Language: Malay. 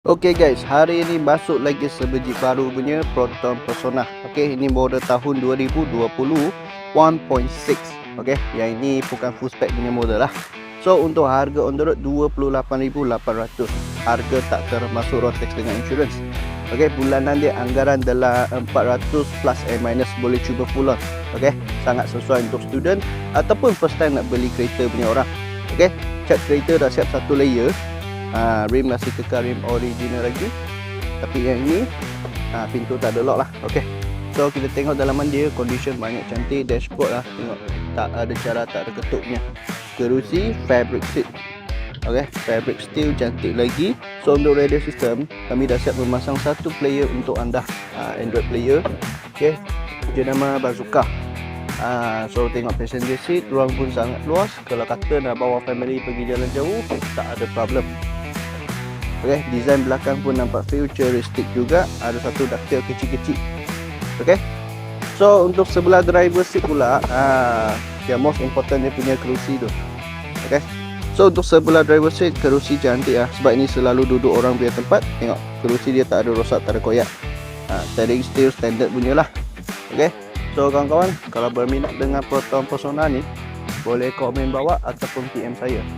Okey guys, hari ini masuk lagi sebiji baru punya Proton Persona. Okey, ini model tahun 2020 1.6. Okey, yang ini bukan full spec punya model lah. So untuk harga on the road 28,800. Harga tak termasuk road tax dengan insurans. Okey, bulanan dia anggaran dalam 400 plus and minus, boleh cuba full on. Okey, sangat sesuai untuk student ataupun first time nak beli kereta punya orang. Okey, cat kereta dah siap satu layer. Rim masih kekal rim original lagi, tapi yang ini pintu tak ada lock lah. Okey, so kita tengok dalaman dia, condition banyak cantik. Dashboard lah, tengok tak ada cara, tak ada ketupnya. Kerusi fabric seat, okey, fabric steel cantik lagi. So untuk radio system, kami dah siap memasang satu player untuk anda, Android player. Okey, jenama Bazooka. So tengok passenger seat, ruang pun sangat luas. Kalau kata nak bawa family pergi jalan jauh, tak ada problem. Okay, design belakang pun nampak futuristic juga. Ada satu ductile kecil-kecil. Okay, so untuk sebelah driver seat pula, yang most important dia punya kerusi tu. Okay, so untuk sebelah driver seat, kerusi cantik lah. Sebab ini selalu duduk orang punya tempat. Tengok, kerusi dia tak ada rosak, tak ada koyak. Steering steel standard punya lah. Okay, so kawan-kawan, kalau berminat dengan Proton Persona ni, boleh komen bawah ataupun PM saya.